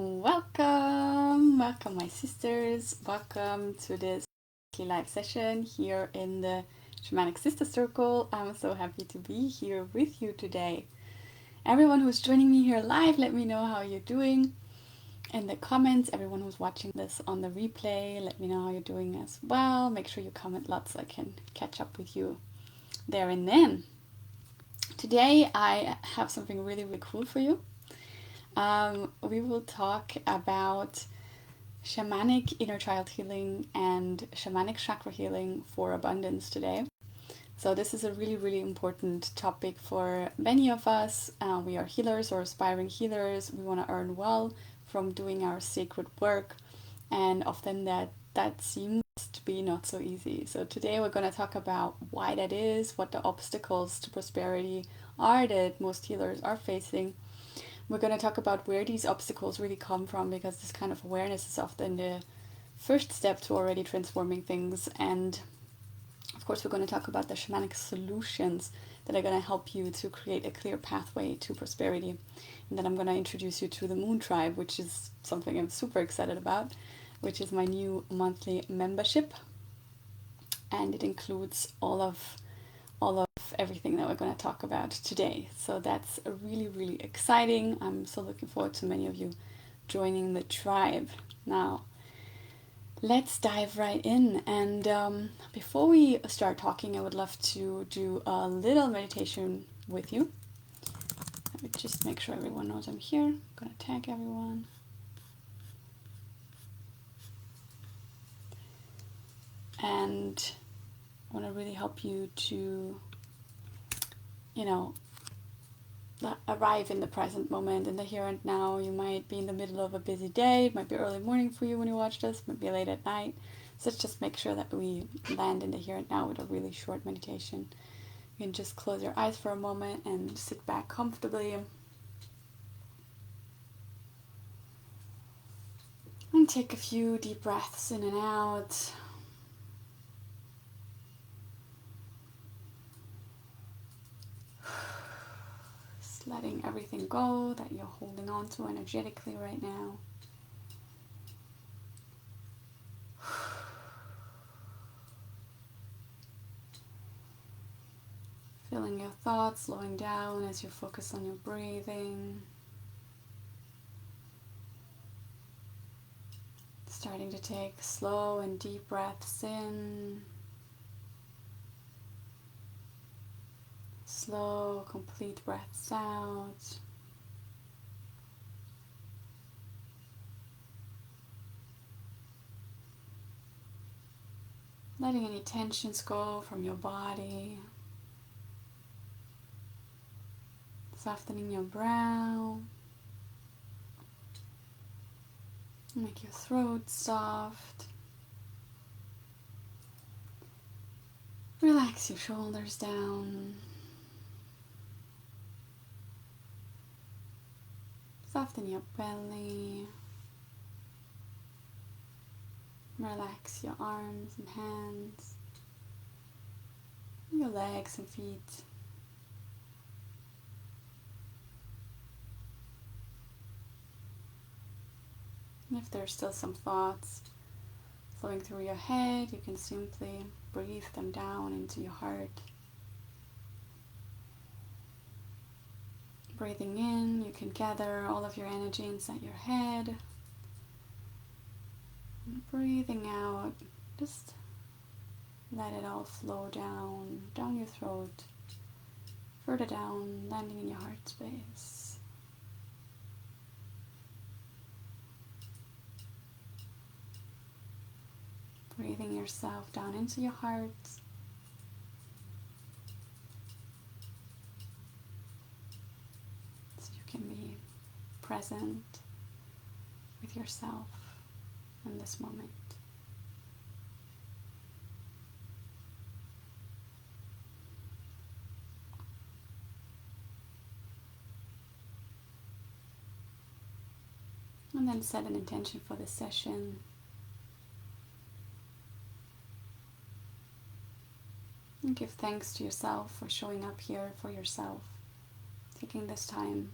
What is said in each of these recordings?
Welcome, my sisters. Welcome to this live session here in the Shamanic Sister Circle. I'm so happy to be here with you today. Everyone who's joining me here live, let me know how you're doing in the comments. Everyone who's watching this on the replay, let me know how you're doing as well. Make sure you comment lots so I can catch up with you there and then. Today I have something really, really cool for you. We will talk about shamanic inner child healing and shamanic chakra healing for abundance today. So this is a really, really important topic for many of us. We are healers or aspiring healers. We want to earn well from doing our sacred work, and often that seems to be not so easy. So today we're going to talk about why that is, what the obstacles to prosperity are that most healers are facing. We're going to talk about where these obstacles really come from, because this kind of awareness is often the first step to already transforming things. And of course, we're going to talk about the shamanic solutions that are going to help you to create a clear pathway to prosperity. And then I'm going to introduce you to the Moon Tribe, which is something I'm super excited about, which is my new monthly membership. And it includes all of everything that we're going to talk about today. So that's really, really exciting. I'm so looking forward to many of you joining the tribe. Now, let's dive right in. And before we start talking, I would love to do a little meditation with you. Let me just make sure everyone knows I'm here. I'm going to tag everyone. And I want to really help you to arrive in the present moment, in the here and now. You might be in the middle of a busy day. It might be early morning for you when you watch this. It might be late at night. So let's just make sure that we land in the here and now with a really short meditation. You can just close your eyes for a moment and sit back comfortably. And take a few deep breaths in and out. Letting everything go that you're holding on to energetically right now. Feeling your thoughts slowing down as you focus on your breathing. Starting to take slow and deep breaths in. Slow, complete breaths out. Letting any tensions go from your body. Softening your brow. Make your throat soft. Relax your shoulders down. Soften your belly. Relax your arms and hands, your legs and feet. And if there's still some thoughts flowing through your head, you can simply breathe them down into your heart. Breathing in, you can gather all of your energy inside your head. And breathing out, just let it all flow down your throat, further down, landing in your heart space. Breathing yourself down into your heart. So you can be present with yourself in this moment. And then set an intention for this session. And give thanks to yourself for showing up here for yourself, taking this time.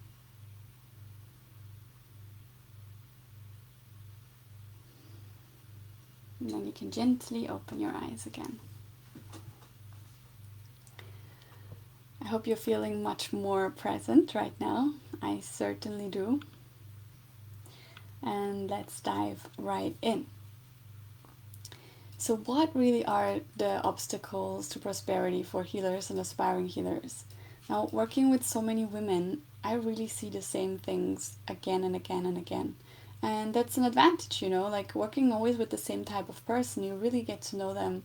And then you can gently open your eyes again. I hope you're feeling much more present right now. I certainly do. And let's dive right in. So what really are the obstacles to prosperity for healers and aspiring healers? Now, working with so many women, I really see the same things again and again and again. And that's an advantage, like working always with the same type of person, you really get to know them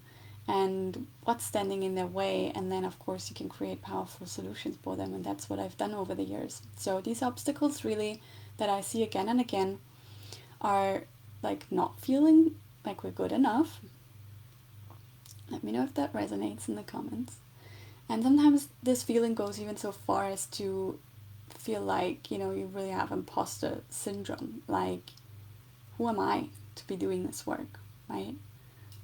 and what's standing in their way. And then, of course, you can create powerful solutions for them. And that's what I've done over the years. So these obstacles really that I see again and again are like not feeling like we're good enough. Let me know if that resonates in the comments. And sometimes this feeling goes even so far as to feel like, you really have imposter syndrome. Like, who am I to be doing this work, right?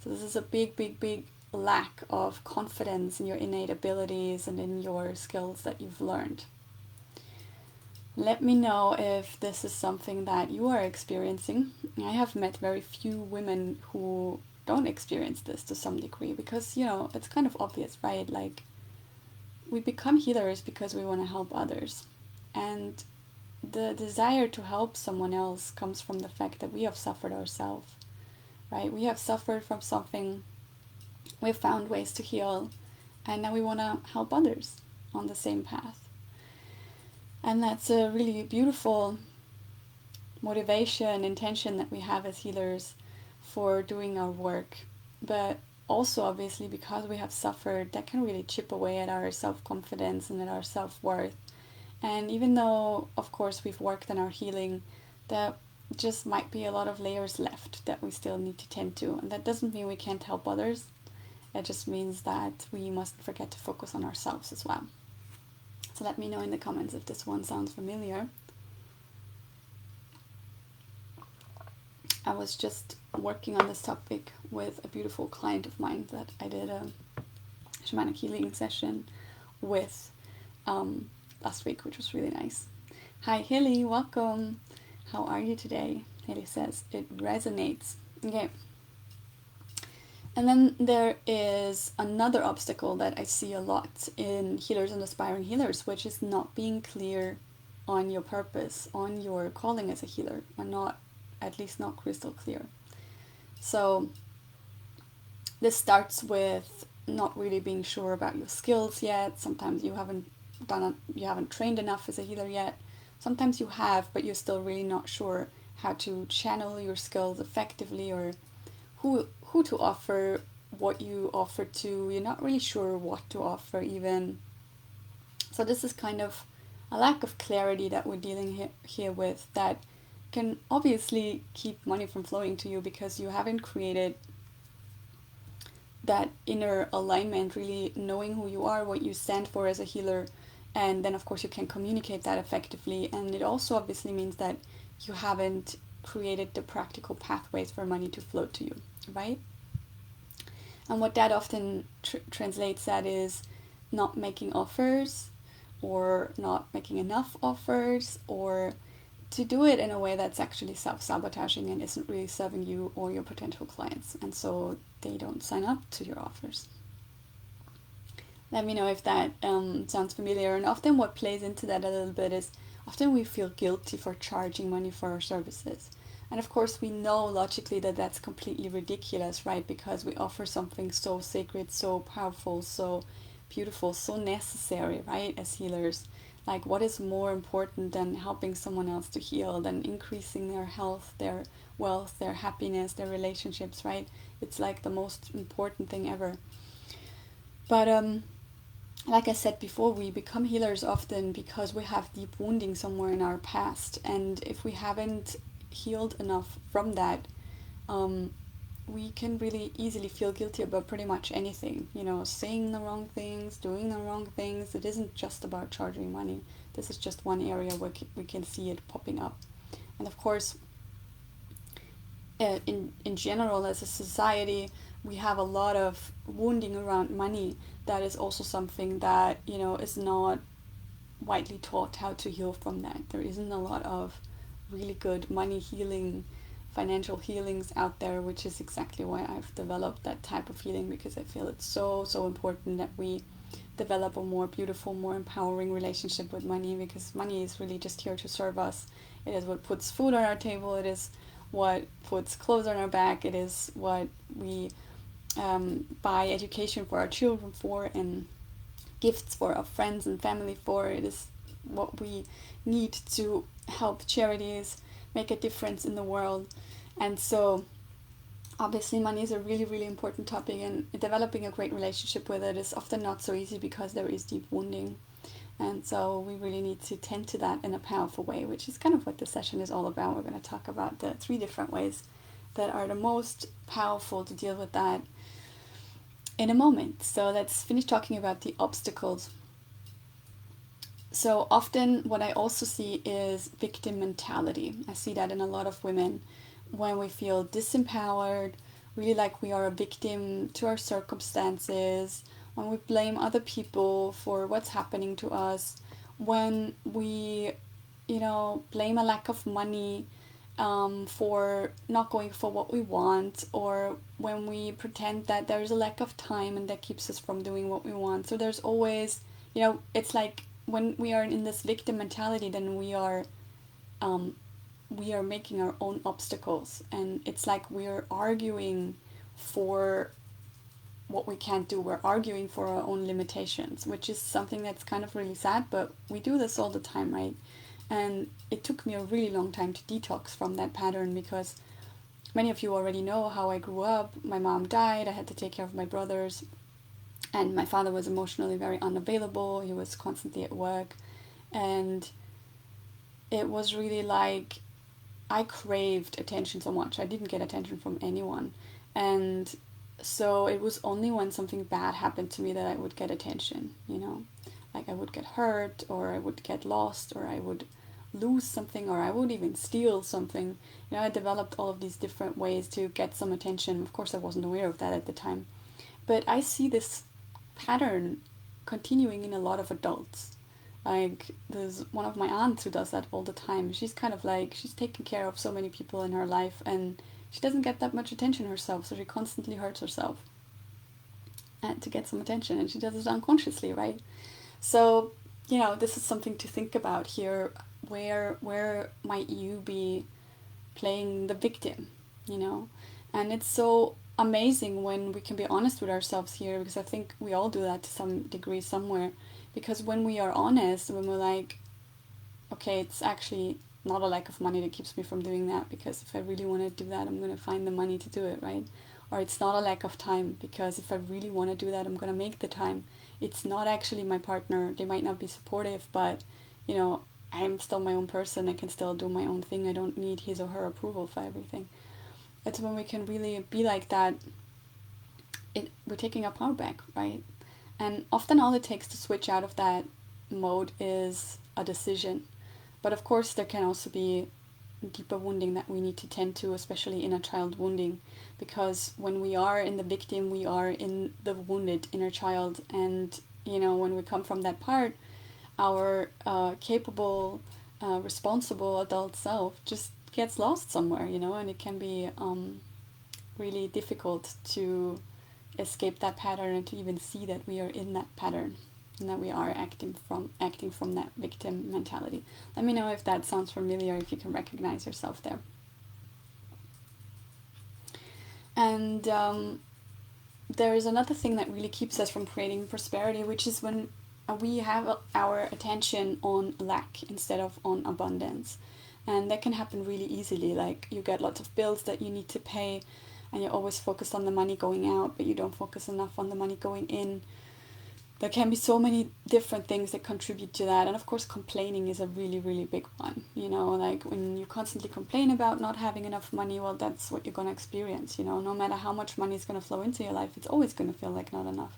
So this is a big, big, big lack of confidence in your innate abilities and in your skills that you've learned. Let me know if this is something that you are experiencing. I have met very few women who don't experience this to some degree because, it's kind of obvious, right? Like, we become healers because we want to help others. And the desire to help someone else comes from the fact that we have suffered ourselves, right? We have suffered from something, we've found ways to heal, and now we want to help others on the same path. And that's a really beautiful motivation, intention that we have as healers for doing our work. But also, obviously, because we have suffered, that can really chip away at our self-confidence and at our self-worth. And even though, of course, we've worked on our healing, there just might be a lot of layers left that we still need to tend to. And that doesn't mean we can't help others. It just means that we mustn't forget to focus on ourselves as well. So let me know in the comments if this one sounds familiar. I was just working on this topic with a beautiful client of mine that I did a shamanic healing session with last week, which was really nice. Hi Hilly, welcome. How are you today? Hilly says it resonates. Okay. And then there is another obstacle that I see a lot in healers and aspiring healers, which is not being clear on your purpose, on your calling as a healer, or not, at least not crystal clear. So this starts with not really being sure about your skills yet. Sometimes you haven't trained enough as a healer yet. Sometimes you have, but you're still really not sure how to channel your skills effectively, or who to offer, what you offer to. You're not really sure what to offer even. So this is kind of a lack of clarity that we're dealing here with, that can obviously keep money from flowing to you because you haven't created that inner alignment, really knowing who you are, what you stand for as a healer. And then of course you can communicate that effectively. And it also obviously means that you haven't created the practical pathways for money to flow to you, right? And what that often translates at is not making offers, or not making enough offers, or to do it in a way that's actually self-sabotaging and isn't really serving you or your potential clients. And so they don't sign up to your offers. Let me know if that sounds familiar. And often what plays into that a little bit is often we feel guilty for charging money for our services. And of course we know logically that that's completely ridiculous, right? Because we offer something so sacred, so powerful, so beautiful, so necessary, right? As healers. Like, what is more important than helping someone else to heal, than increasing their health, their wealth, their happiness, their relationships, right? It's like the most important thing ever. But like I said before, we become healers often because we have deep wounding somewhere in our past. And if we haven't healed enough from that, we can really easily feel guilty about pretty much anything, saying the wrong things, doing the wrong things. It isn't just about charging money. This is just one area where we can see it popping up. And of course, in general, as a society, we have a lot of wounding around money. That is also something that, is not widely taught how to heal from that. There isn't a lot of really good money healing financial healings out there, which is exactly why I've developed that type of healing, because I feel it's so important that we develop a more beautiful, more empowering relationship with money, because money is really just here to serve us. It is what puts food on our table, it is what puts clothes on our back, it is what we buy education for our children for, and gifts for our friends and family for. It is what we need to help charities make a difference in the world. And so obviously money is a really important topic, and developing a great relationship with it is often not so easy because there is deep wounding. And so we really need to tend to that in a powerful way, which is kind of what this session is all about. We're going to talk about the 3 different ways that are the most powerful to deal with that in a moment. So let's finish talking about the obstacles. So often what I also see is victim mentality. I see that in a lot of women when we feel disempowered, really like we are a victim to our circumstances, when we blame other people for what's happening to us, when we, blame a lack of money for not going for what we want, or when we pretend that there's a lack of time and that keeps us from doing what we want. So there's always, it's like when we are in this victim mentality, then we are making our own obstacles, and it's like we're arguing for what we can't do. We're arguing for our own limitations, which is something that's kind of really sad, but we do this all the time, right? And it took me a really long time to detox from that pattern, because many of you already know how I grew up. My mom died, I had to take care of my brothers, and my father was emotionally very unavailable. He was constantly at work, and it was really like I craved attention so much. I didn't get attention from anyone, and so it was only when something bad happened to me that I would get attention, like I would get hurt, or I would get lost, or I would lose something, or I would even steal something. I developed all of these different ways to get some attention. Of course, I wasn't aware of that at the time, but I see this pattern continuing in a lot of adults. Like, there's one of my aunts who does that all the time. She's kind of like, she's taking care of so many people in her life, and she doesn't get that much attention herself, so she constantly hurts herself to get some attention, and she does it unconsciously, right? So, this is something to think about here. Where might you be playing the victim, And it's so amazing when we can be honest with ourselves here, because I think we all do that to some degree somewhere. Because when we are honest, when we're like, okay, it's actually not a lack of money that keeps me from doing that, because if I really want to do that, I'm going to find the money to do it, right? Or it's not a lack of time, because if I really want to do that, I'm going to make the time. It's not actually my partner. They might not be supportive, but, I'm still my own person. I can still do my own thing. I don't need his or her approval for everything. It's when we can really be like that, we're taking our power back, right? And often all it takes to switch out of that mode is a decision. But of course there can also be deeper wounding that we need to tend to, especially inner child wounding, because when we are in the victim, we are in the wounded inner child. And, when we come from that part, our capable, responsible adult self just gets lost somewhere, and it can be really difficult to escape that pattern and to even see that we are in that pattern and that we are acting from that victim mentality. Let me know if that sounds familiar, if you can recognize yourself there. And there is another thing that really keeps us from creating prosperity, which is when we have our attention on lack instead of on abundance. And that can happen really easily. Like, you get lots of bills that you need to pay, and you're always focused on the money going out, but you don't focus enough on the money going in. There can be so many different things that contribute to that. And of course, complaining is a really big one. Like, when you constantly complain about not having enough money, well, that's what you're going to experience. No matter how much money is going to flow into your life, it's always going to feel like not enough.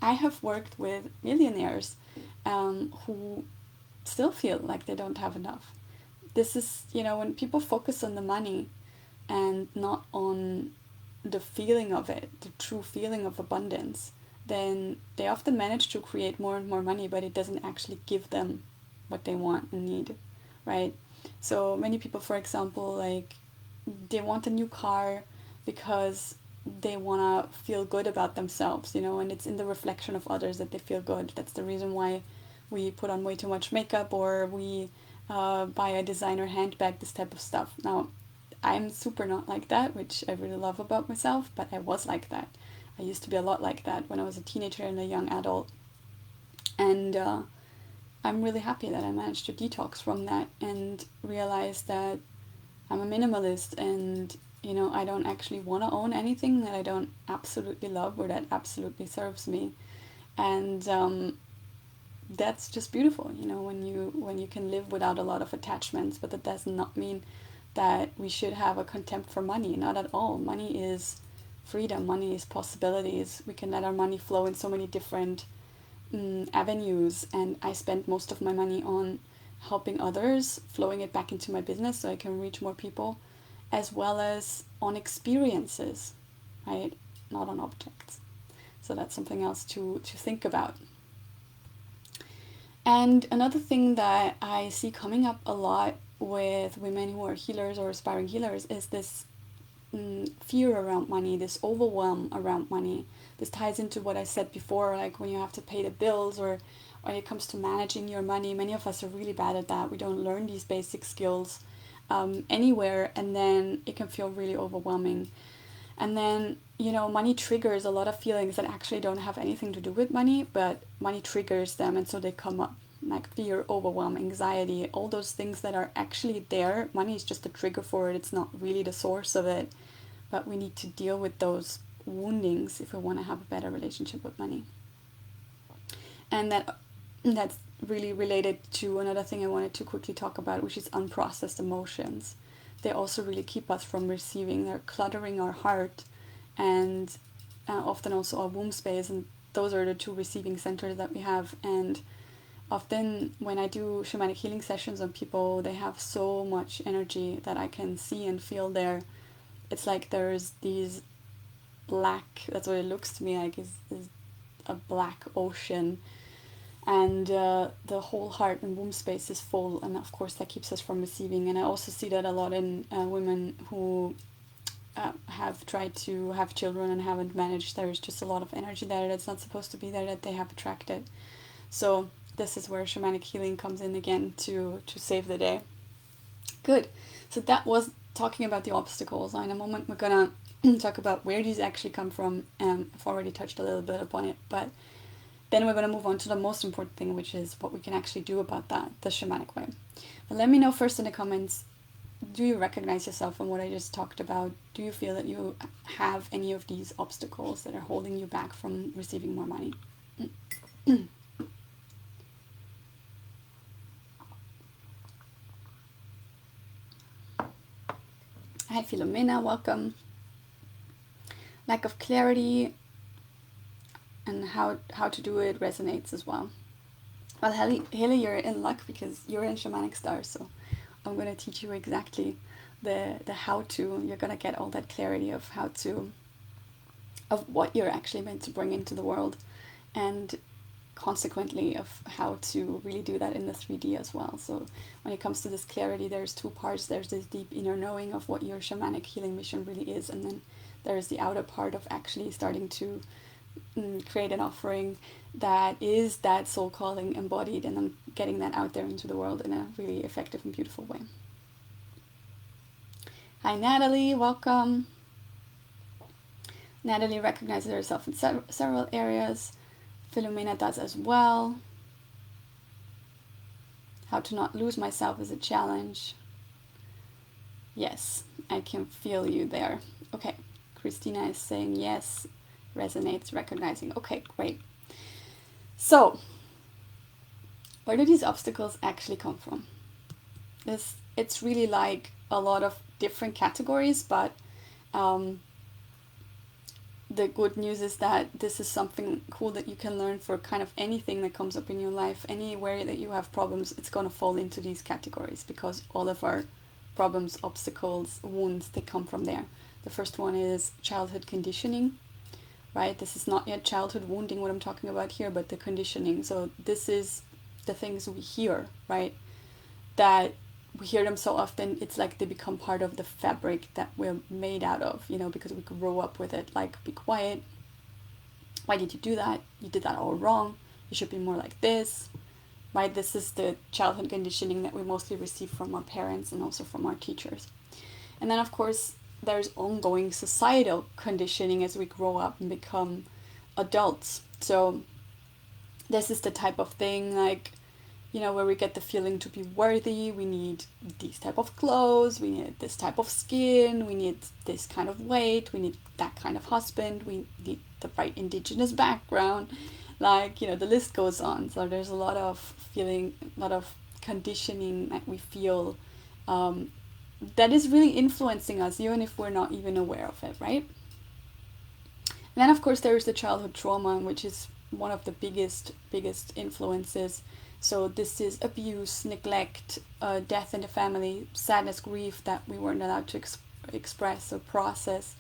I have worked with millionaires who still feel like they don't have enough. This is, when people focus on the money and not on the feeling of it, the true feeling of abundance, then they often manage to create more and more money, but it doesn't actually give them what they want and need, right? So many people, for example, like, they want a new car because they want to feel good about themselves, you know, and it's in the reflection of others that they feel good. That's the reason why we put on way too much makeup, or we buy a designer handbag, this type of stuff. Now, I'm super not like that, which I really love about myself, but I was like that. I used to be a lot like that when I was a teenager and a young adult. And I'm really happy that I managed to detox from that and realize that I'm a minimalist, and you know, I don't actually want to own anything that I don't absolutely love or that absolutely serves me. And that's just beautiful, you know, when you can live without a lot of attachments. But that does not mean that we should have a contempt for money. Not at all. Money is freedom. Money is possibilities. We can let our money flow in so many different avenues. And I spend most of my money on helping others, flowing it back into my business so I can reach more people, as well as on experiences, right? Not on objects. So that's something else to think about. And another thing that I see coming up a lot with women who are healers or aspiring healers is this fear around money, this overwhelm around money. This ties into what I said before, like when you have to pay the bills, or when it comes to managing your money. Many of us are really bad at that. We don't learn these basic skills anywhere, and then it can feel really overwhelming. And then, you know, money triggers a lot of feelings that actually don't have anything to do with money, but money triggers them, and so they come up, like fear, overwhelm, anxiety, all those things that are actually there. Money is just a trigger for it. It's not really the source of it, but we need to deal with those woundings if we want to have a better relationship with money. And that's really related to another thing I wanted to quickly talk about, which is unprocessed emotions. They also really keep us from receiving. They're cluttering our heart and often also our womb space, and those are the two receiving centers that we have. And often when I do shamanic healing sessions on people, they have so much energy that I can see and feel there. It's like there's these black, that's what it looks to me like, is a black ocean, and the whole heart and womb space is full, and of course that keeps us from receiving. And I also see that a lot in women who have tried to have children and haven't managed. There's just a lot of energy there that's not supposed to be there, that they have attracted. So this is where shamanic healing comes in again to save the day. Good. So that was talking about the obstacles. Now in a moment we're gonna talk about where these actually come from. I've already touched a little bit upon it, but then we're going to move on to the most important thing, which is what we can actually do about that, the shamanic way. But let me know first in the comments, do you recognize yourself in what I just talked about? Do you feel that you have any of these obstacles that are holding you back from receiving more money? Hi Philomena, welcome. Lack of clarity and how to do it resonates as well. Well, Haley, you're in luck because you're in Shamanic Stars, so I'm going to teach you exactly the how to. You're going to get all that clarity of how to, of what you're actually meant to bring into the world, and consequently of how to really do that in the 3D as well. So when it comes to this clarity, there's two parts. There's this deep inner knowing of what your shamanic healing mission really is, and then there's the outer part of actually starting to create an offering that is that soul calling embodied, and then getting that out there into the world in a really effective and beautiful way. Hi Natalie, welcome. Natalie recognizes herself in several areas. Philomena does as well. How to not lose myself is a challenge. Yes, I can feel you there. Okay, Christina is saying yes, resonates, recognizing. Okay, great. So, where do these obstacles actually come from? It's really like a lot of different categories, but the good news is that this is something cool that you can learn for kind of anything that comes up in your life. Anywhere that you have problems, it's going to fall into these categories, because all of our problems, obstacles, wounds, they come from there. The first one is childhood conditioning, right? This is not yet childhood wounding, what I'm talking about here, but the conditioning. So this is the things we hear, right? That we hear them so often, it's like they become part of the fabric that we're made out of, because we grow up with it. Like, be quiet. Why did you do that? You did that all wrong. You should be more like this, right? This is the childhood conditioning that we mostly receive from our parents and also from our teachers. And then, of course, there's ongoing societal conditioning as we grow up and become adults. So this is the type of thing, like, where we get the feeling to be worthy. We need these type of clothes, we need this type of skin, we need this kind of weight, we need that kind of husband, we need the right indigenous background, like, the list goes on. So there's a lot of conditioning that we feel, that is really influencing us, even if we're not even aware of it, right? And then, of course, there's the childhood trauma, which is one of the biggest influences. So this is abuse, neglect, death in the family, sadness, grief that we weren't allowed to express or process.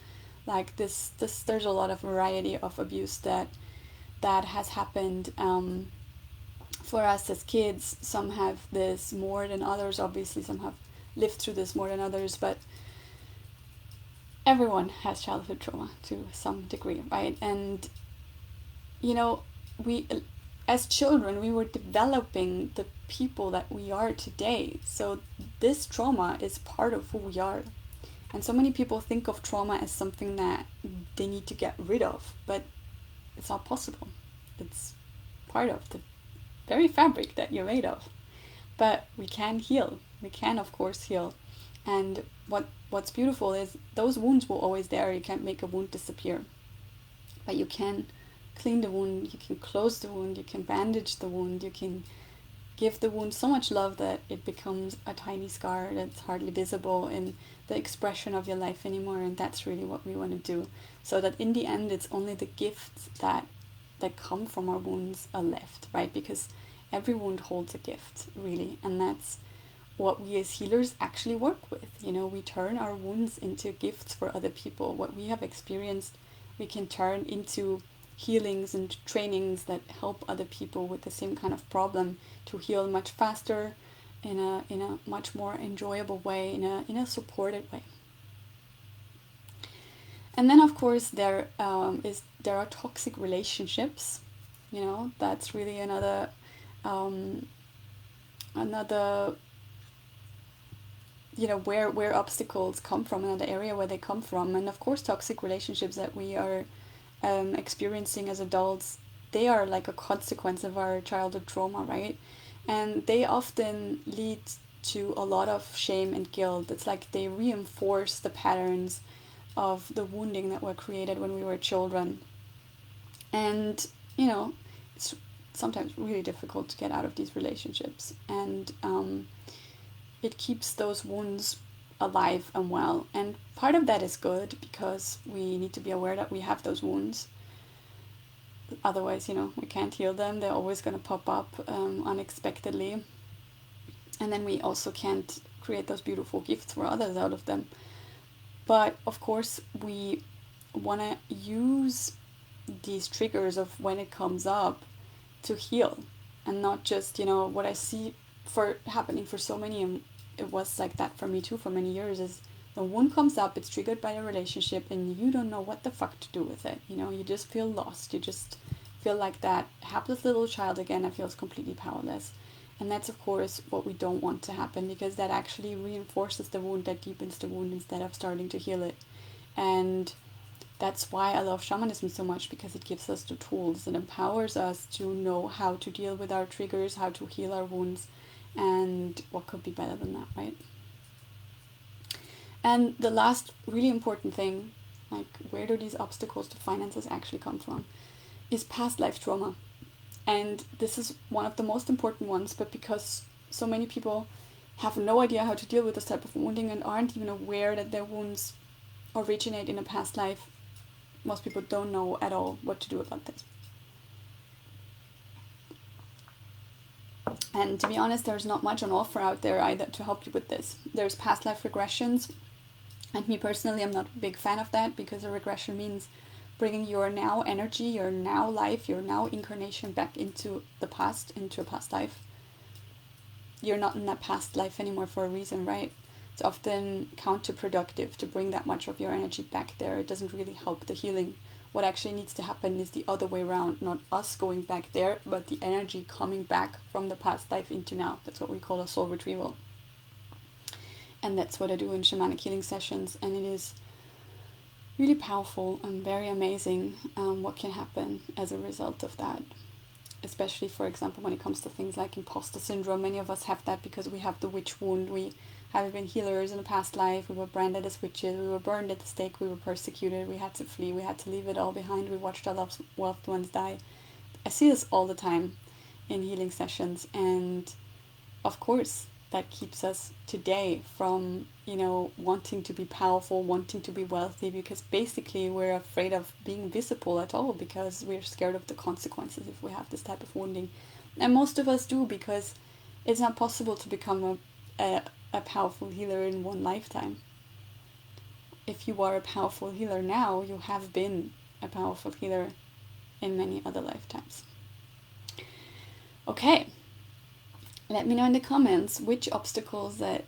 Like this, there's a lot of variety of abuse that has happened for us as kids. Some have this more than others. Obviously, some have lived through this more than others, but everyone has childhood trauma to some degree, right? And we, as children, we were developing the people that we are today. So this trauma is part of who we are. And so many people think of trauma as something that they need to get rid of, but it's not possible. It's part of the very fabric that you're made of. But we can heal. We can, of course, heal. And what's beautiful is those wounds will always there. You can't make a wound disappear. But you can clean the wound, you can close the wound, you can bandage the wound, you can give the wound so much love that it becomes a tiny scar that's hardly visible in the expression of your life anymore. And that's really what we want to do. So that in the end, it's only the gifts that come from our wounds are left, right? Because every wound holds a gift, really. And that's what we as healers actually work with. We turn our wounds into gifts for other people. What we have experienced, we can turn into healings and trainings that help other people with the same kind of problem to heal much faster, in a much more enjoyable way, in a supported way. And then, of course, there are toxic relationships. That's really another where obstacles come from, another area where they come from. And of course, toxic relationships that we are experiencing as adults, they are like a consequence of our childhood trauma, right? And they often lead to a lot of shame and guilt. It's like they reinforce the patterns of the wounding that were created when we were children. And it's sometimes really difficult to get out of these relationships, and it keeps those wounds alive and well. And part of that is good, because we need to be aware that we have those wounds. Otherwise, we can't heal them. They're always going to pop up unexpectedly. And then we also can't create those beautiful gifts for others out of them. But of course, we want to use these triggers of when it comes up to heal, and not just, what I see happening for so many, and it was like that for me too for many years, is the wound comes up, it's triggered by a relationship, and you don't know what the fuck to do with it. You just feel lost. You just feel like that hapless little child again that feels completely powerless. And that's, of course, what we don't want to happen, because that actually reinforces the wound, that deepens the wound instead of starting to heal it. And that's why I love shamanism so much, because it gives us the tools and empowers us to know how to deal with our triggers, how to heal our wounds, and what could be better than that, right? And the last really important thing, like where do these obstacles to finances actually come from, is past life trauma. And this is one of the most important ones, but because so many people have no idea how to deal with this type of wounding and aren't even aware that their wounds originate in a past life, most people don't know at all what to do about this. And to be honest, there's not much on offer out there either to help you with this. There's past life regressions, and me personally, I'm not a big fan of that, because a regression means bringing your now energy, your now life, your now incarnation back into the past, into a past life. you're not in that past life anymore for a reason, right? It's often counterproductive to bring that much of your energy back there. It doesn't really help the healing. What actually needs to happen is the other way around, not us going back there, but the energy coming back from the past life into now. That's what we call a soul retrieval. And that's what I do in shamanic healing sessions, and it is really powerful and very amazing what can happen as a result of that. Especially, for example, when it comes to things like imposter syndrome. Many of us have that because we have the witch wound. We haven't been healers in a past life. We were branded as witches. We were burned at the stake. We were persecuted. We had to flee. We had to leave it all behind. We watched our loved ones die. I see this all the time in healing sessions, and of course that keeps us today from, wanting to be powerful, wanting to be wealthy, because basically we're afraid of being visible at all because we're scared of the consequences if we have this type of wounding. And most of us do, because it's not possible to become a powerful healer in one lifetime. If you are a powerful healer now, you have been a powerful healer in many other lifetimes. Okay. Let me know in the comments which obstacles that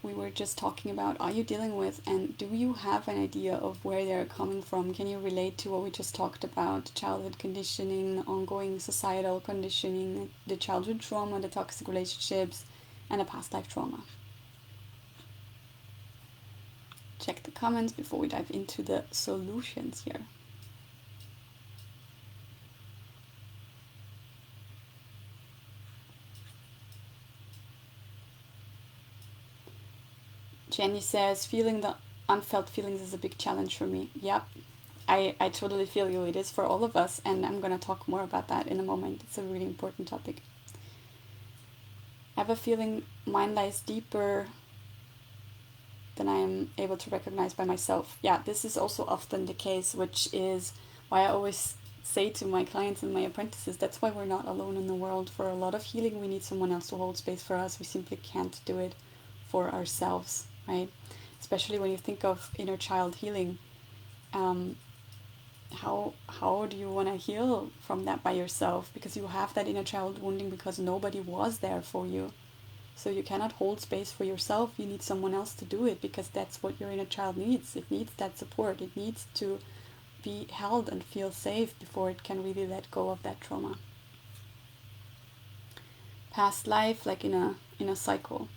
we were just talking about are you dealing with, and do you have an idea of where they're coming from? Can you relate to what we just talked about? Childhood conditioning, ongoing societal conditioning, the childhood trauma, the toxic relationships, and the past life trauma. Check the comments before we dive into the solutions here. Jenny says, feeling the unfelt feelings is a big challenge for me. Yep, I totally feel you. It is for all of us, and I'm going to talk more about that in a moment. It's a really important topic. I have a feeling mine lies deeper than I am able to recognize by myself. Yeah, this is also often the case, which is why I always say to my clients and my apprentices, that's why we're not alone in the world. For a lot of healing, we need someone else to hold space for us. We simply can't do it for ourselves, right? Especially when you think of inner child healing. How do you want to heal from that by yourself? Because you have that inner child wounding because nobody was there for you. So you cannot hold space for yourself. You need someone else to do it, because that's what your inner child needs. It needs that support. It needs to be held and feel safe before it can really let go of that trauma. Past life, like in a cycle.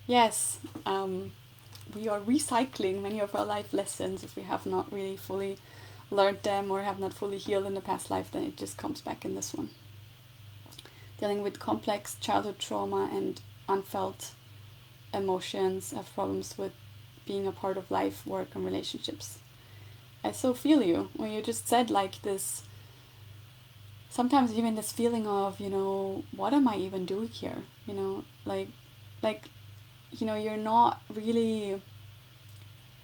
Yes, we are recycling many of our life lessons. If we have not really fully learned them or have not fully healed in the past life, then it just comes back in this one. Dealing with complex childhood trauma and unfelt emotions, have problems with being a part of life, work, and relationships. I so feel you when you just said like this, sometimes even this feeling of, what am I even doing here? You're not really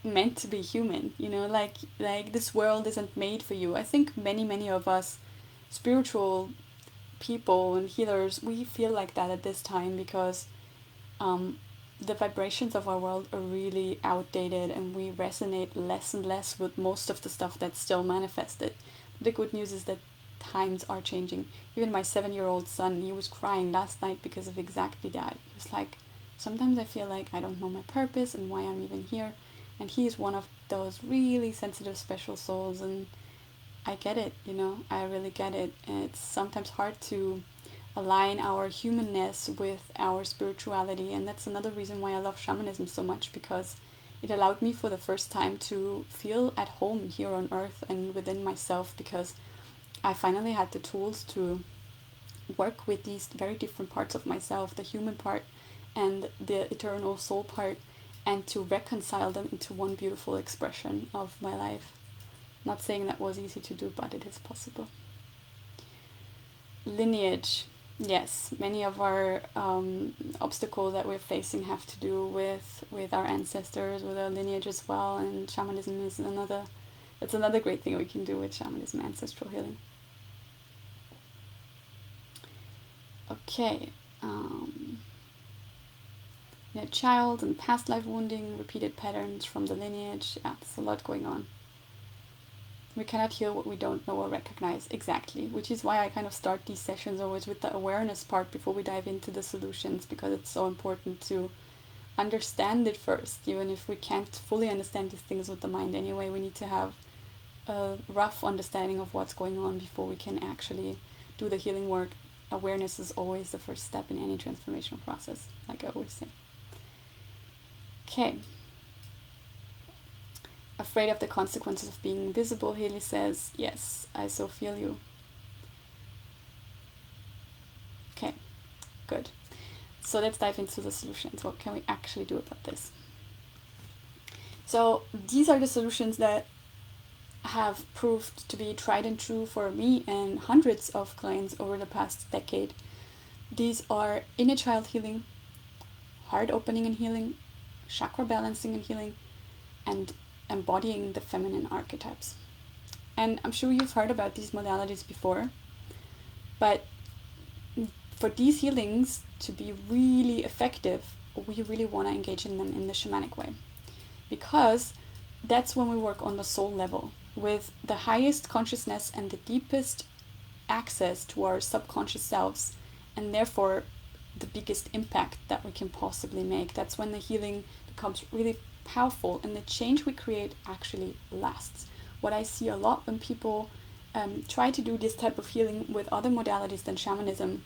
meant to be human, like this world isn't made for you. I think many of us spiritual people and healers, we feel like that at this time because the vibrations of our world are really outdated, and we resonate less and less with most of the stuff that's still manifested. The good news is that times are changing. Even my 7-year-old son, he was crying last night because of exactly that. He was like, sometimes I feel like I don't know my purpose and why I'm even here. And he is one of those really sensitive, special souls, and I get it, I really get it. And it's sometimes hard to align our humanness with our spirituality, and that's another reason why I love shamanism so much, because it allowed me for the first time to feel at home here on earth and within myself, because I finally had the tools to work with these very different parts of myself, the human part and the eternal soul part, and to reconcile them into one beautiful expression of my life. Not saying that was easy to do, but it is possible. Lineage. Yes, many of our obstacles that we're facing have to do with our ancestors, with our lineage as well, and shamanism is another great thing we can do with shamanism, ancestral healing. Okay, child and past life wounding, repeated patterns from the lineage. Yeah, there's a lot going on. We cannot heal what we don't know or recognize exactly, which is why I kind of start these sessions always with the awareness part before we dive into the solutions, because it's so important to understand it first. Even if we can't fully understand these things with the mind anyway, we need to have a rough understanding of what's going on before we can actually do the healing work. Awareness is always the first step in any transformational process, like I always say. Okay. Afraid of the consequences of being invisible, Haley says, yes, I so feel you. Okay, good. So let's dive into the solutions. What can we actually do about this? So these are the solutions that have proved to be tried and true for me and hundreds of clients over the past decade. These are inner child healing, heart opening and healing, chakra balancing and healing, and embodying the feminine archetypes. And I'm sure you've heard about these modalities before, but for these healings to be really effective, we really want to engage in them in the shamanic way, because that's when we work on the soul level with the highest consciousness and the deepest access to our subconscious selves, and therefore the biggest impact that we can possibly make. That's when the healing becomes really powerful and the change we create actually lasts. What I see a lot when people try to do this type of healing with other modalities than shamanism,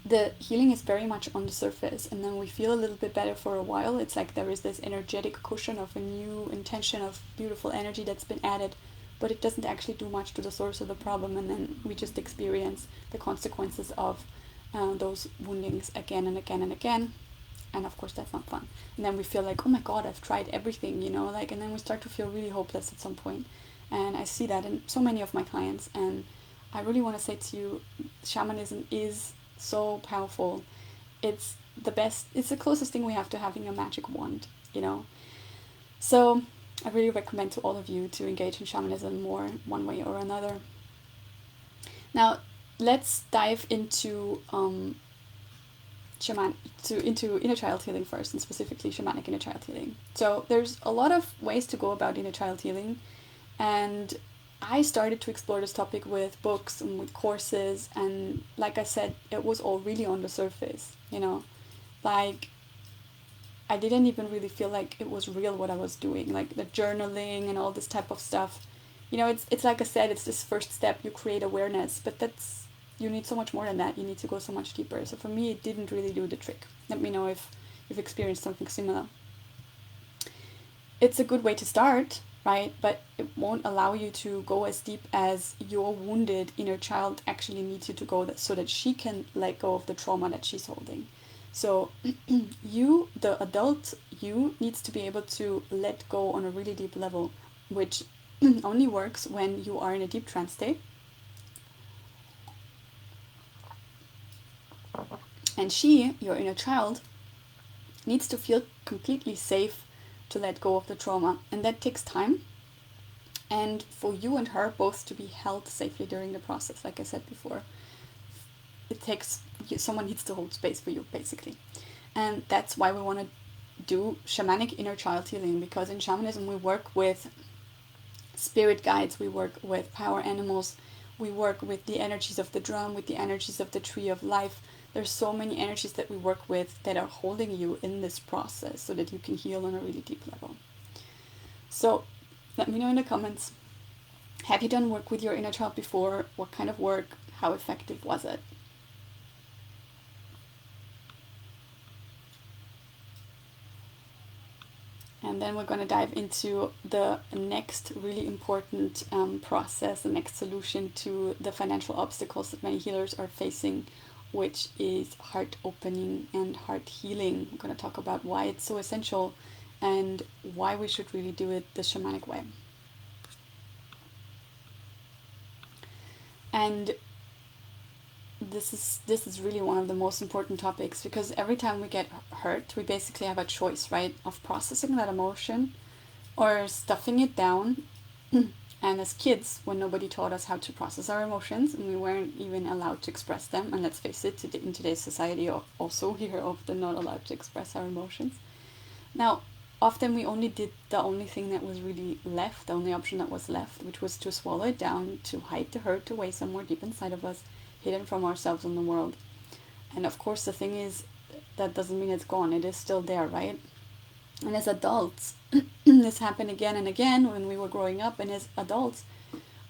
the healing is very much on the surface, and then we feel a little bit better for a while. It's like there is this energetic cushion of a new intention of beautiful energy that's been added, but it doesn't actually do much to the source of the problem, and then we just experience the consequences of those woundings again and again and again. And of course that's not fun. And then we feel like, oh my god, I've tried everything, you know, like, and then we start to feel really hopeless at some point. And I see that in so many of my clients, and I really want to say to you, shamanism is so powerful. It's the best, it's the closest thing we have to having a magic wand, you know. So I really recommend to all of you to engage in shamanism more, one way or another. Now let's dive into into inner child healing first, and specifically shamanic inner child healing. So there's a lot of ways to go about inner child healing, and I started to explore this topic with books and with courses, and like I said, it was all really on the surface, you know, like I didn't even really feel like it was real what I was doing, like the journaling and all this type of stuff. You know, it's like I said, it's this first step, you create awareness, but you need so much more than that. You need to go so much deeper. So for me, it didn't really do the trick. Let me know if you've experienced something similar. It's a good way to start, right? But it won't allow you to go as deep as your wounded inner child actually needs you to go, so that she can let go of the trauma that she's holding. So you, the adult you, needs to be able to let go on a really deep level, which only works when you are in a deep trance state. And she, your inner child, needs to feel completely safe to let go of the trauma. And that takes time. And for you and her both to be held safely during the process, like I said before. It takes, someone needs to hold space for you, basically. And that's why we want to do shamanic inner child healing, because in shamanism we work with spirit guides, we work with power animals, we work with the energies of the drum, with the energies of the tree of life. There's so many energies that we work with that are holding you in this process so that you can heal on a really deep level. So let me know in the comments, have you done work with your inner child before? What kind of work? How effective was it? And then we're going to dive into the next really important process, the next solution to the financial obstacles that many healers are facing, which is heart opening and heart healing. We're going to talk about why it's so essential and why we should really do it the shamanic way. And this is really one of the most important topics, because every time we get hurt, we basically have a choice, right, of processing that emotion or stuffing it down. And as kids, when nobody taught us how to process our emotions, and we weren't even allowed to express them, and let's face it, in today's society also we are often not allowed to express our emotions. Now, often we only did the only thing that was really left, the only option that was left, which was to swallow it down, to hide the hurt away somewhere deep inside of us, hidden from ourselves and the world. And of course, the thing is, that doesn't mean it's gone. It is still there, right? And as adults, this happened again and again when we were growing up, and as adults,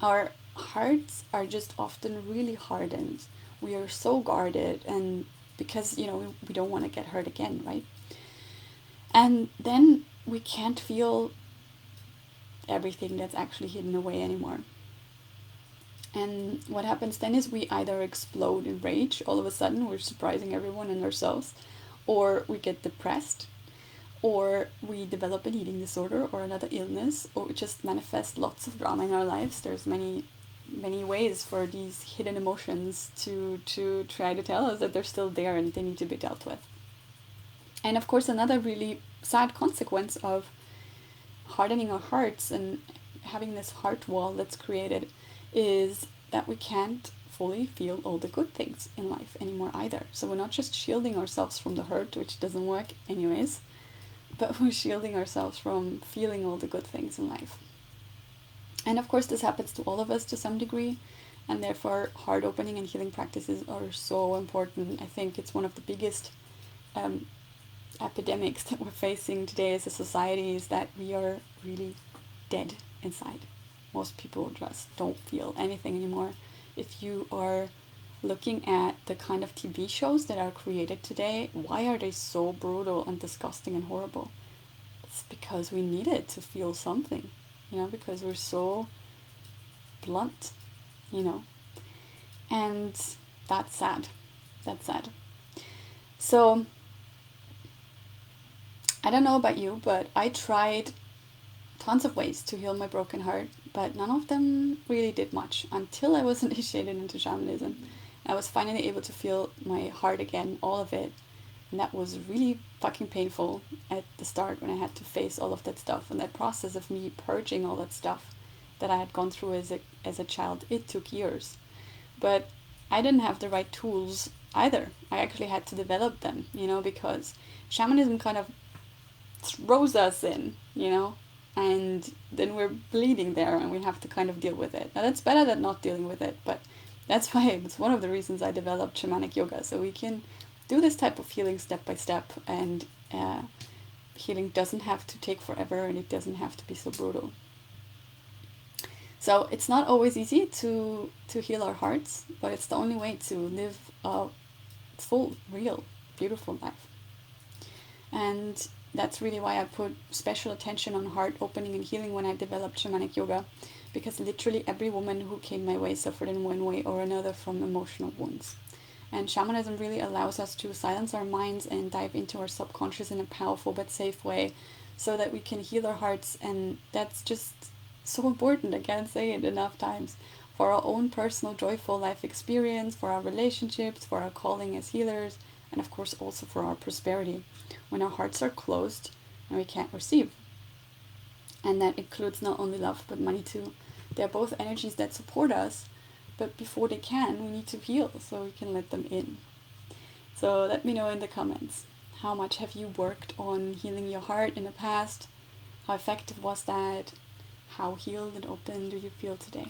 our hearts are just often really hardened. We are so guarded, and because, we don't want to get hurt again, right? And then we can't feel everything that's actually hidden away anymore. And what happens then is we either explode in rage, all of a sudden we're surprising everyone and ourselves, or we get depressed, or we develop an eating disorder or another illness, or we just manifest lots of drama in our lives. There's many ways for these hidden emotions to try to tell us that they're still there and they need to be dealt with. And of course, another really sad consequence of hardening our hearts and having this heart wall that's created is that we can't fully feel all the good things in life anymore either. So we're not just shielding ourselves from the hurt, which doesn't work anyways, but we're shielding ourselves from feeling all the good things in life. And of course, this happens to all of us to some degree, and therefore heart opening and healing practices are so important. I think it's one of the biggest epidemics that we're facing today as a society, is that we are really dead inside. Most people just don't feel anything anymore. If you are looking at the kind of TV shows that are created today, why are they so brutal and disgusting and horrible? It's because we needed to feel something, because we're so blunt, and that's sad. That's sad. So I don't know about you, but I tried tons of ways to heal my broken heart, but none of them really did much until I was initiated into shamanism. I was finally able to feel my heart again, all of it. And that was really fucking painful at the start when I had to face all of that stuff. And that process of me purging all that stuff that I had gone through as a child, it took years. But I didn't have the right tools either. I actually had to develop them, because shamanism kind of throws us in, and then we're bleeding there and we have to kind of deal with it. Now that's better than not dealing with it, but that's why it's one of the reasons I developed shamanic yoga, so we can do this type of healing step by step, and healing doesn't have to take forever and it doesn't have to be so brutal. So it's not always easy to heal our hearts, but it's the only way to live a full, real, beautiful life. And that's really why I put special attention on heart opening and healing when I developed shamanic yoga, because literally every woman who came my way suffered in one way or another from emotional wounds. And shamanism really allows us to silence our minds and dive into our subconscious in a powerful but safe way, so that we can heal our hearts. And that's just so important, I can't say it enough times, for our own personal joyful life experience, for our relationships, for our calling as healers, and of course also for our prosperity, when our hearts are closed and we can't receive. And that includes not only love but money too. They're both energies that support us, but before they can, we need to heal so we can let them in. So let me know in the comments, how much have you worked on healing your heart in the past? How effective was that? How healed and open do you feel today?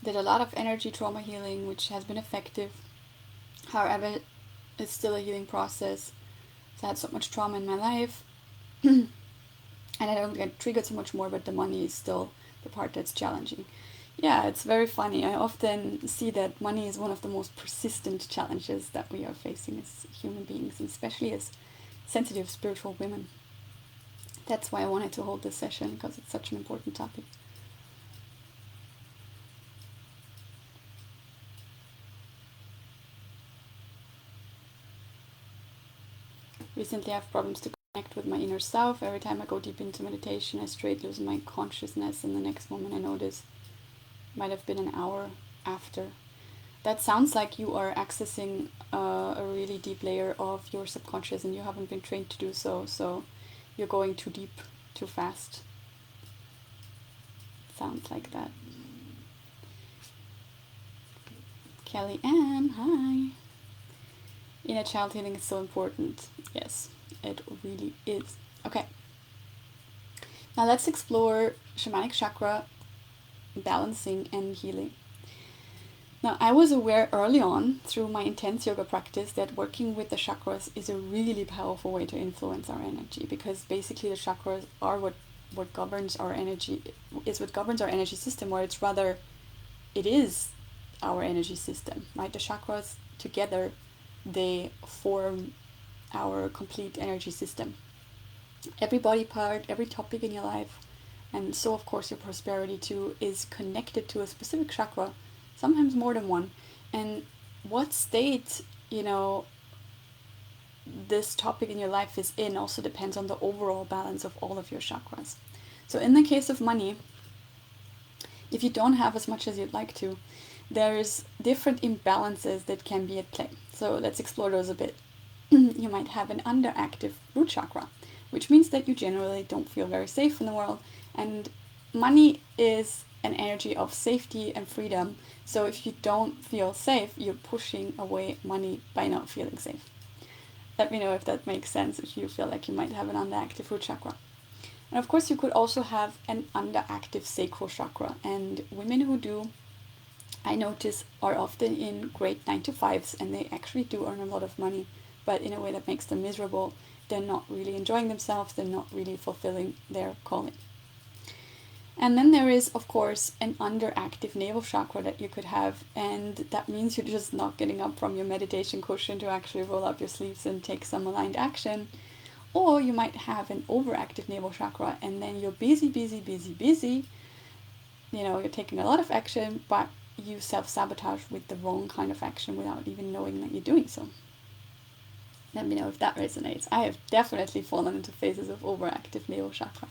Did a lot of energy trauma healing, which has been effective. However, it's still a healing process. So I had so much trauma in my life, and I don't get triggered so much more, but the money is still the part that's challenging. Yeah, it's very funny. I often see that money is one of the most persistent challenges that we are facing as human beings, and especially as sensitive spiritual women. That's why I wanted to hold this session, because it's such an important topic. Recently I have problems to connect with my inner self. Every time I go deep into meditation, I straight lose my consciousness, and the next moment I notice might have been an hour after. That sounds like you are accessing a really deep layer of your subconscious, and you haven't been trained to do so, so you're going too deep, too fast. sounds like that. Kelly Ann, hi. Inner child healing is so important. Yes, it really is. Okay. Now let's explore shamanic chakra balancing and healing. Now, I was aware early on through my intense yoga practice that working with the chakras is a really powerful way to influence our energy, because basically the chakras are what governs our energy, is what governs our energy system, or it's rather, it is our energy system, right? The chakras together, they form our complete energy system. Every body part, every topic in your life, and so of course your prosperity too, is connected to a specific chakra, sometimes more than one. And what state, this topic in your life is in also depends on the overall balance of all of your chakras. So in the case of money, if you don't have as much as you'd like to, there's different imbalances that can be at play. So let's explore those a bit. You might have an underactive root chakra, which means that you generally don't feel very safe in the world. And money is an energy of safety and freedom. So if you don't feel safe, you're pushing away money by not feeling safe. Let me know if that makes sense, if you feel like you might have an underactive root chakra. And of course, you could also have an underactive sacral chakra. And women who do, I notice, are often in great 9-to-5s, and they actually do earn a lot of money, but in a way that makes them miserable. They're not really enjoying themselves, they're not really fulfilling their calling. And then there is, of course, an underactive navel chakra that you could have, and that means you're just not getting up from your meditation cushion to actually roll up your sleeves and take some aligned action. Or you might have an overactive navel chakra, and then you're busy. You're taking a lot of action, but you self-sabotage with the wrong kind of action without even knowing that you're doing so. Let me know if that resonates. I have definitely fallen into phases of overactive navel chakra.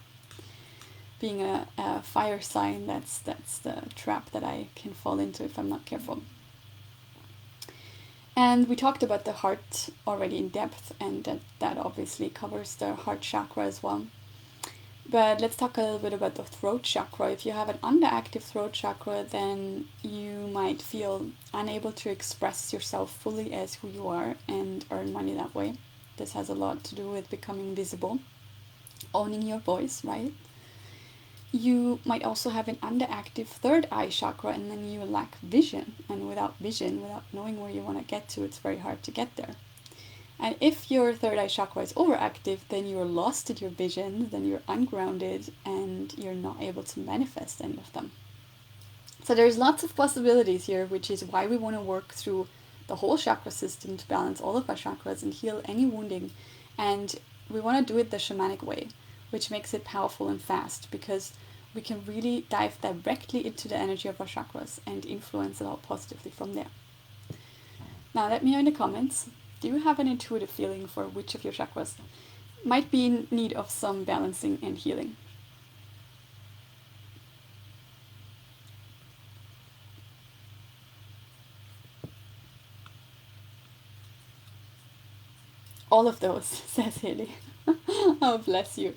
Being a fire sign, that's the trap that I can fall into if I'm not careful. And we talked about the heart already in depth, and that obviously covers the heart chakra as well. But let's talk a little bit about the throat chakra. If you have an underactive throat chakra, then you might feel unable to express yourself fully as who you are and earn money that way. This has a lot to do with becoming visible, owning your voice, right? You might also have an underactive third eye chakra, and then you lack vision. And without vision, without knowing where you want to get to, it's very hard to get there. And if your third eye chakra is overactive, then you're lost in your vision, then you're ungrounded, and you're not able to manifest any of them. So there's lots of possibilities here, which is why we want to work through the whole chakra system to balance all of our chakras and heal any wounding. And we want to do it the shamanic way, which makes it powerful and fast, because we can really dive directly into the energy of our chakras and influence it all positively from there. Now let me know in the comments, do you have an intuitive feeling for which of your chakras might be in need of some balancing and healing? All of those, says Haley. Oh, bless you.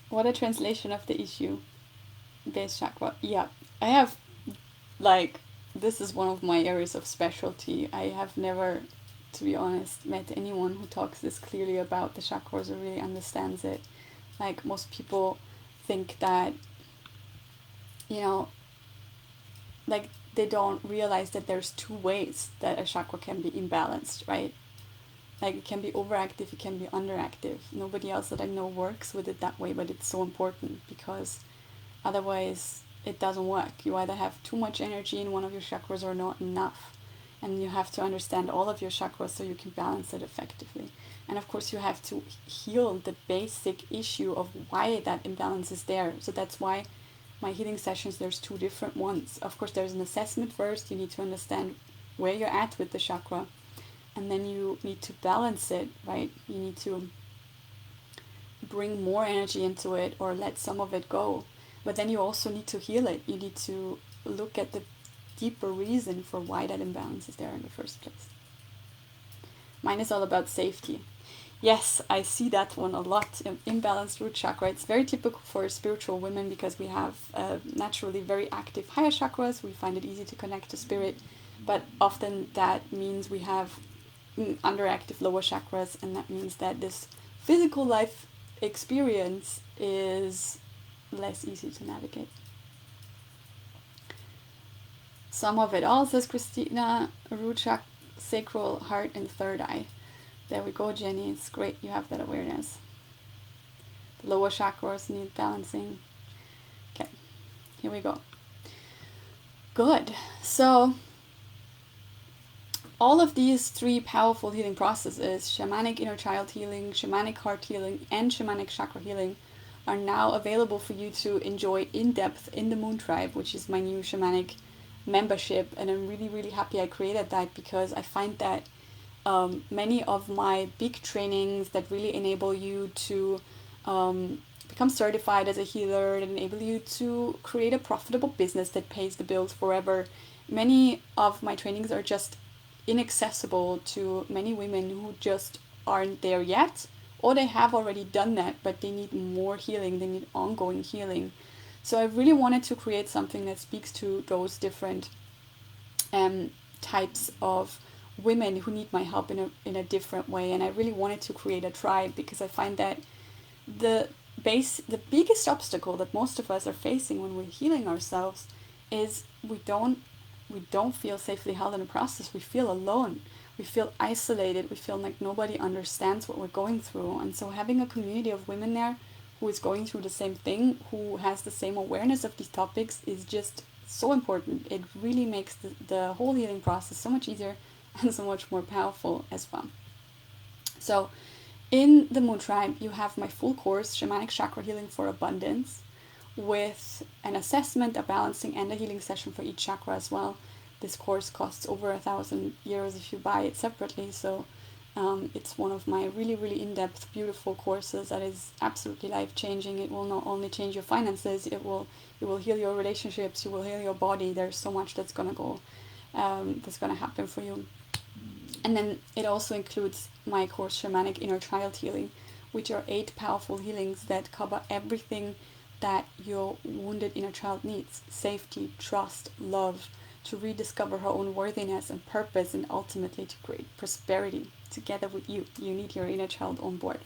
What a translation of the issue. Base chakra. Yeah, I have, this is one of my areas of specialty. I have never, to be honest, met anyone who talks this clearly about the chakras or really understands it. Like, most people think that, they don't realize that there's two ways that a chakra can be imbalanced, right? Like, it can be overactive, it can be underactive. Nobody else that I know works with it that way, but it's so important, because otherwise it doesn't work. You either have too much energy in one of your chakras or not enough. And you have to understand all of your chakras so you can balance it effectively. And of course you have to heal the basic issue of why that imbalance is there. So that's why my healing sessions, there's two different ones. Of course there's an assessment first. You need to understand where you're at with the chakra. And then you need to balance it, right? You need to bring more energy into it or let some of it go. But then you also need to heal it. You need to look at the deeper reason for why that imbalance is there in the first place. Mine is all about safety. Yes, I see that one a lot. Imbalanced root chakra. It's very typical for spiritual women because we have naturally very active higher chakras. We find it easy to connect to spirit, but often that means we have underactive lower chakras, and that means that this physical life experience is less easy to navigate. Some of it all, says Christina, root chakra, sacral, heart, and third eye. There we go, Jenny. It's great you have that awareness. The lower chakras need balancing. Okay, here we go. Good. So, all of these three powerful healing processes, shamanic inner child healing, shamanic heart healing, and shamanic chakra healing, are now available for you to enjoy in depth in the Moon Tribe, which is my new shamanic membership. And I'm really, really happy I created that because I find that many of my big trainings that really enable you to become certified as a healer and enable you to create a profitable business that pays the bills forever. Many of my trainings are just inaccessible to many women who just aren't there yet, or they have already done that, but they need more healing, they need ongoing healing. So I really wanted to create something that speaks to those different types of women who need my help in a different way. And I really wanted to create a tribe because I find that the biggest obstacle that most of us are facing when we're healing ourselves is we don't feel safely held in the process. We feel alone. We feel isolated. We feel like nobody understands what we're going through. And so having a community of women there who is going through the same thing, who has the same awareness of these topics, is just so important. It really makes the whole healing process so much easier and so much more powerful as well. So in the Moon Tribe, you have my full course, Shamanic Chakra Healing for Abundance, with an assessment, a balancing, and a healing session for each chakra as well. This course costs over €1,000 if you buy it separately, so it's one of my really, really in-depth, beautiful courses that is absolutely life-changing. It will not only change your finances, it will heal your relationships, you will heal your body. There's so much that's gonna happen for you. And then it also includes my course, Shamanic Inner Child Healing, which are 8 powerful healings that cover everything that your wounded inner child needs: safety, trust, love, to rediscover her own worthiness and purpose, and ultimately to create prosperity together with you. You need your inner child on board.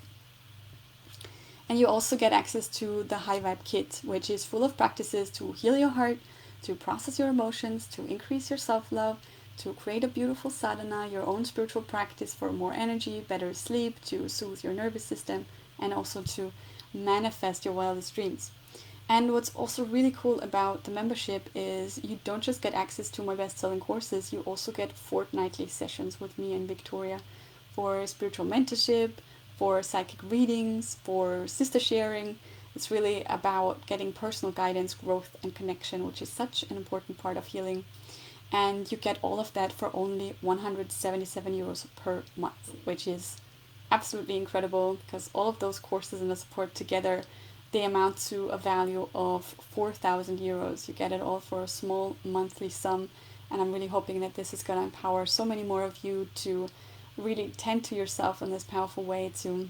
And you also get access to the High Vibe Kit, which is full of practices to heal your heart, to process your emotions, to increase your self-love, to create a beautiful sadhana, your own spiritual practice for more energy, better sleep, to soothe your nervous system, and also to manifest your wildest dreams. And what's also really cool about the membership is you don't just get access to my best-selling courses, you also get fortnightly sessions with me and Victoria for spiritual mentorship, for psychic readings, for sister sharing. It's really about getting personal guidance, growth, and connection, which is such an important part of healing. And you get all of that for only €177 per month, which is absolutely incredible because all of those courses and the support together, they amount to a value of €4,000. You get it all for a small monthly sum, and I'm really hoping that this is going to empower so many more of you to really tend to yourself in this powerful way, to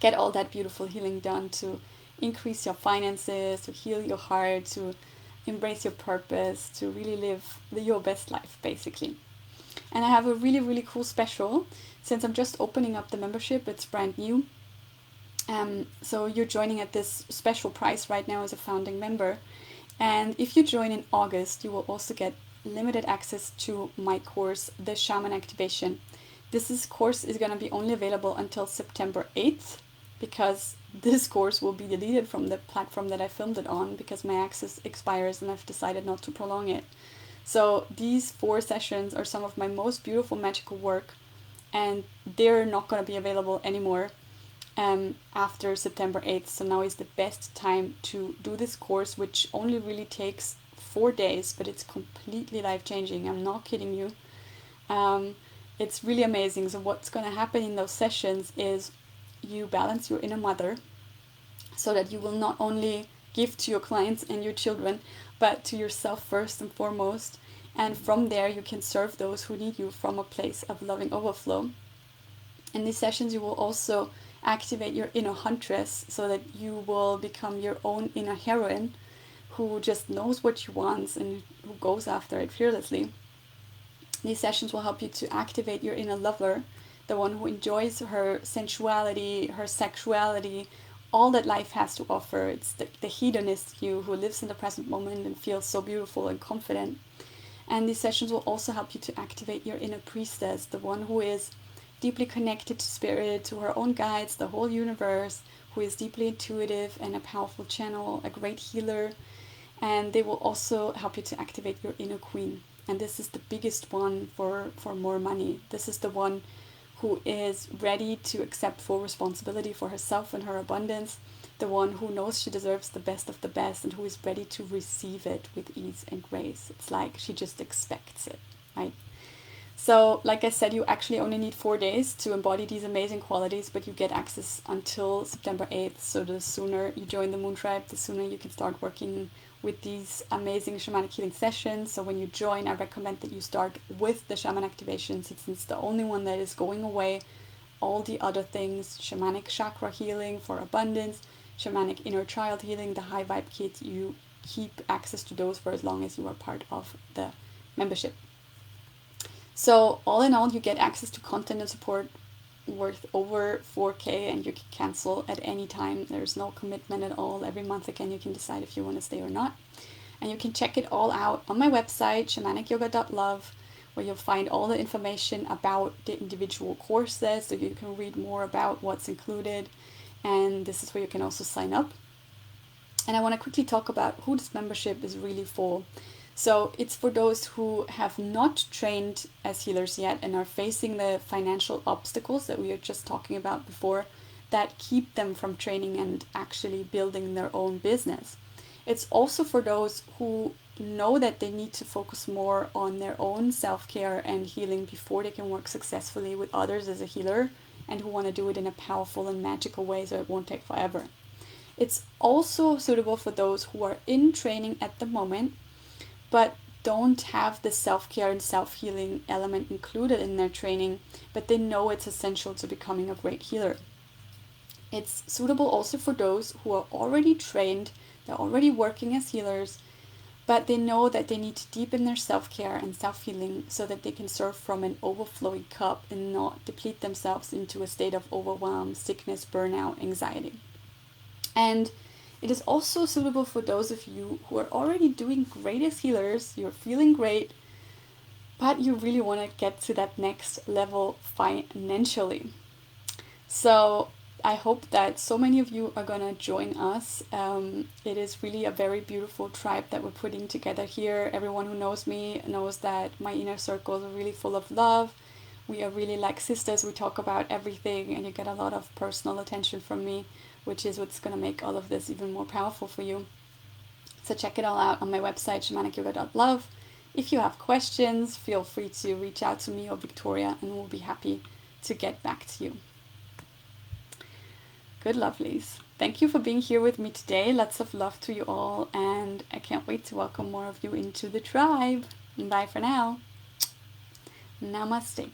get all that beautiful healing done, to increase your finances, to heal your heart, to embrace your purpose, to really live your best life, basically. And I have a really, really cool special. Since I'm just opening up the membership, it's brand new. So you're joining at this special price right now as a founding member. And if you join in August, you will also get limited access to my course, The Shaman Activation. This course is going to be only available until September 8th, because this course will be deleted from the platform that I filmed it on because my access expires and I've decided not to prolong it. So these 4 sessions are some of my most beautiful magical work, and they're not going to be available anymore after September 8th. So now is the best time to do this course, which only really takes 4 days, but it's completely life-changing. I'm not kidding you. It's really amazing. So what's going to happen in those sessions is you balance your inner mother so that you will not only give to your clients and your children, but to yourself first and foremost. And from there, you can serve those who need you from a place of loving overflow. In these sessions, you will also activate your inner huntress so that you will become your own inner heroine who just knows what she wants and who goes after it fearlessly. These sessions will help you to activate your inner lover, the one who enjoys her sensuality, her sexuality, all that life has to offer. It's the hedonist you who lives in the present moment and feels so beautiful and confident. And these sessions will also help you to activate your inner priestess, the one who is deeply connected to spirit, to her own guides, the whole universe, who is deeply intuitive and a powerful channel, a great healer. And they will also help you to activate your inner queen. And this is the biggest one for more money. This is the one who is ready to accept full responsibility for herself and her abundance, the one who knows she deserves the best of the best and who is ready to receive it with ease and grace. It's like she just expects it, right? So, like I said, you actually only need 4 days to embody these amazing qualities, but you get access until September 8th. So the sooner you join the Moon Tribe, the sooner you can start working with these amazing shamanic healing sessions. So when you join, I recommend that you start with the shaman activations. It's the only one that is going away. All the other things, shamanic chakra healing for abundance, shamanic inner child healing, the high vibe kit, you keep access to those for as long as you are part of the membership. So all in all, you get access to content and support worth over 4K, and you can cancel at any time. There's no commitment at all. Every month again, you can decide if you want to stay or not. And you can check it all out on my website, shamanicyoga.love, where you'll find all the information about the individual courses, so you can read more about what's included. And this is where you can also sign up. And I want to quickly talk about who this membership is really for. So it's for those who have not trained as healers yet and are facing the financial obstacles that we were just talking about before that keep them from training and actually building their own business. It's also for those who know that they need to focus more on their own self-care and healing before they can work successfully with others as a healer, and who want to do it in a powerful and magical way so it won't take forever. It's also suitable for those who are in training at the moment but don't have the self-care and self-healing element included in their training, but they know it's essential to becoming a great healer. It's suitable also for those who are already trained, they're already working as healers, but they know that they need to deepen their self-care and self-healing so that they can serve from an overflowing cup and not deplete themselves into a state of overwhelm, sickness, burnout, anxiety. And it is also suitable for those of you who are already doing great as healers, you're feeling great, but you really want to get to that next level financially. So I hope that so many of you are going to join us. It is really a very beautiful tribe that we're putting together here. Everyone who knows me knows that my inner circles are really full of love. We are really like sisters. We talk about everything and you get a lot of personal attention from me, which is what's going to make all of this even more powerful for you. So check it all out on my website, shamanicyoga.love. If you have questions, feel free to reach out to me or Victoria, and we'll be happy to get back to you. Good lovelies. Thank you for being here with me today. Lots of love to you all, and I can't wait to welcome more of you into the tribe. Bye for now. Namaste.